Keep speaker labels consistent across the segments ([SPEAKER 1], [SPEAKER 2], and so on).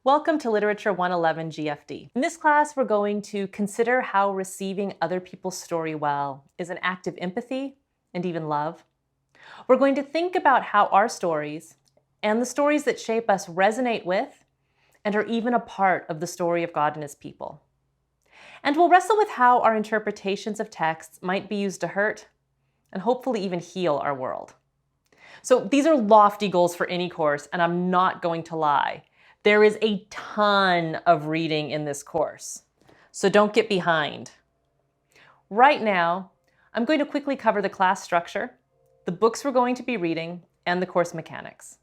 [SPEAKER 1] Welcome to Literature 111 GFD. In this class, we're going to consider how receiving other people's story well is an act of empathy and even love. We're going to think about how our stories and the stories that shape us resonate with and are even a part of the story of God and His people. And we'll wrestle with how our interpretations of texts might be used to hurt and hopefully even heal our world. So these are lofty goals for any course, and I'm not going to lie. There is a ton of reading in this course, so don't get behind. Right now, I'm going to quickly cover the class structure, the books we're going to be reading, and the course mechanics.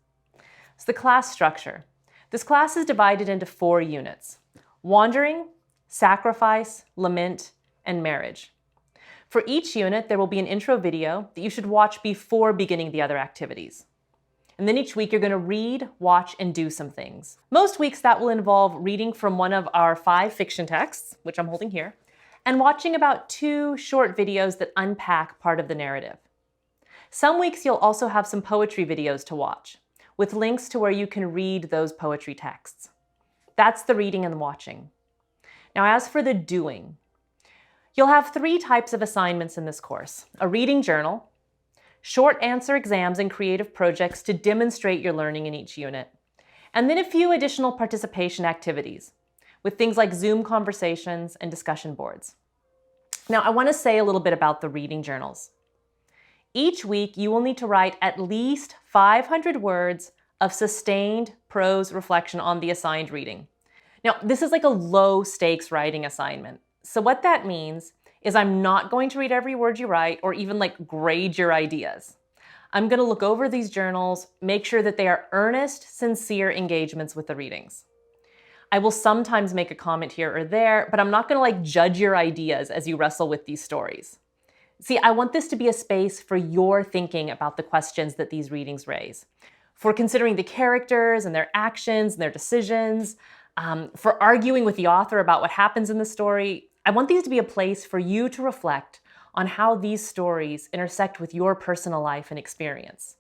[SPEAKER 1] So the class structure. This class is divided into 4 units: wandering, sacrifice, lament, and marriage. For each unit, there will be an intro video that you should watch before beginning the other activities. And then each week you're going to read, watch, and do some things. Most weeks that will involve reading from one of our 5 fiction texts, which I'm holding here, and watching about 2 short videos that unpack part of the narrative. Some weeks you'll also have some poetry videos to watch, with links to where you can read those poetry texts. That's the reading and the watching. Now, as for the doing, you'll have 3 types of assignments in this course: a reading journal, short answer exams and creative projects to demonstrate your learning in each unit, and then a few additional participation activities with things like Zoom conversations and discussion boards. Now, I want to say a little bit about the reading journals. Each week, you will need to write at least 500 words of sustained prose reflection on the assigned reading. Now, this is like a low stakes writing assignment. So what that means is I'm not going to read every word you write or even grade your ideas. I'm going to look over these journals, make sure that they are earnest, sincere engagements with the readings. I will sometimes make a comment here or there, but I'm not going to judge your ideas as you wrestle with these stories. See, I want this to be a space for your thinking about the questions that these readings raise, for considering the characters and their actions and their decisions, for arguing with the author about what happens in the story. I want these to be a place for you to reflect on how these stories intersect with your personal life and experience.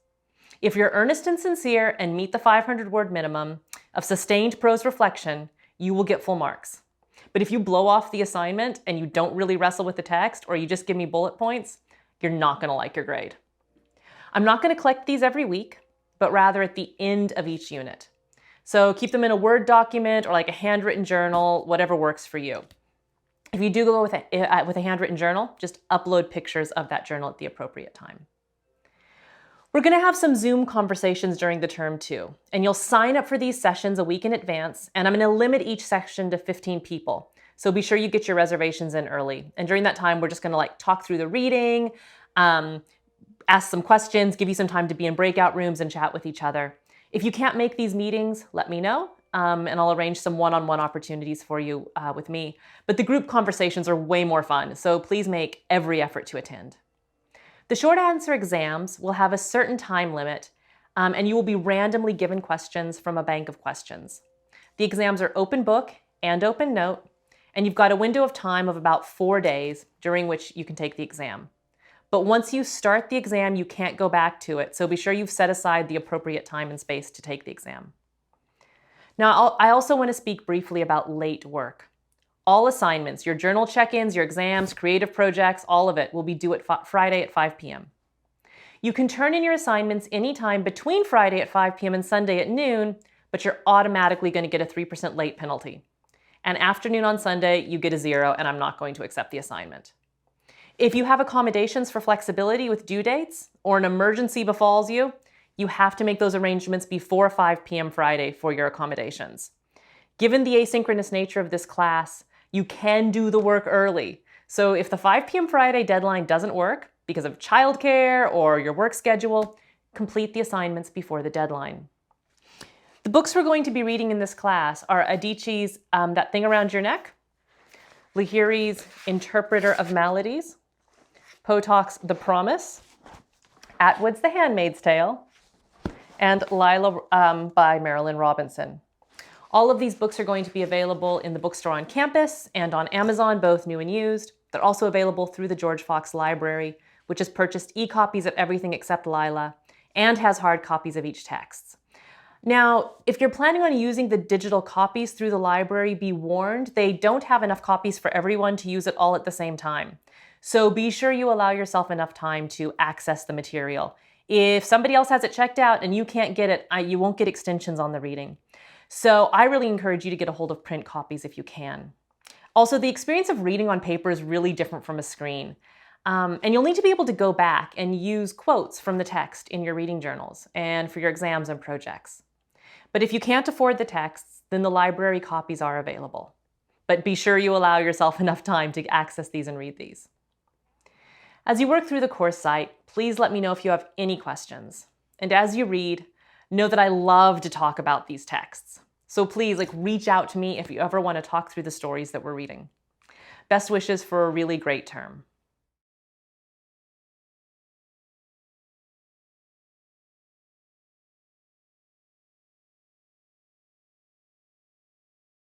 [SPEAKER 1] If you're earnest and sincere and meet the 500-word minimum of sustained prose reflection, you will get full marks. But if you blow off the assignment and you don't really wrestle with the text, or you just give me bullet points, you're not going to like your grade. I'm not going to collect these every week, but rather at the end of each unit. So keep them in a Word document or a handwritten journal, whatever works for you. If you do go with a handwritten journal, just upload pictures of that journal at the appropriate time. We're going to have some Zoom conversations during the term too, and you'll sign up for these sessions a week in advance, and I'm going to limit each section to 15 people. So be sure you get your reservations in early. And during that time, we're just going to talk through the reading, ask some questions, give you some time to be in breakout rooms and chat with each other. If you can't make these meetings, let me know. And I'll arrange some one-on-one opportunities for you with me. But the group conversations are way more fun, so please make every effort to attend. The short answer exams will have a certain time limit, and you will be randomly given questions from a bank of questions. The exams are open book and open note, and you've got a window of time of about 4 days during which you can take the exam. But once you start the exam, you can't go back to it, so be sure you've set aside the appropriate time and space to take the exam. Now, I also want to speak briefly about late work. All assignments, your journal check-ins, your exams, creative projects, all of it will be due at Friday at 5 p.m. You can turn in your assignments anytime between Friday at 5 p.m. and Sunday at noon, but you're automatically going to get a 3% late penalty. And afternoon on Sunday, you get a 0, and I'm not going to accept the assignment. If you have accommodations for flexibility with due dates, or an emergency befalls you, you have to make those arrangements before 5 p.m. Friday for your accommodations. Given the asynchronous nature of this class, you can do the work early. So if the 5 p.m. Friday deadline doesn't work because of childcare or your work schedule, complete the assignments before the deadline. The books we're going to be reading in this class are Adichie's That Thing Around Your Neck, Lahiri's Interpreter of Maladies, Potock's The Promise, Atwood's The Handmaid's Tale, and Lila by Marilynne Robinson. All of these books are going to be available in the bookstore on campus and on Amazon, both new and used. They're also available through the George Fox Library, which has purchased e-copies of everything except Lila and has hard copies of each text. Now, if you're planning on using the digital copies through the library, be warned, they don't have enough copies for everyone to use it all at the same time. So be sure you allow yourself enough time to access the material. If somebody else has it checked out and you can't get it, you won't get extensions on the reading. So I really encourage you to get a hold of print copies if you can. Also, the experience of reading on paper is really different from a screen. And you'll need to be able to go back and use quotes from the text in your reading journals and for your exams and projects. But if you can't afford the texts, then the library copies are available. But be sure you allow yourself enough time to access these and read these. As you work through the course site, please let me know if you have any questions. And as you read, know that I love to talk about these texts. So please reach out to me if you ever want to talk through the stories that we're reading. Best wishes for a really great term.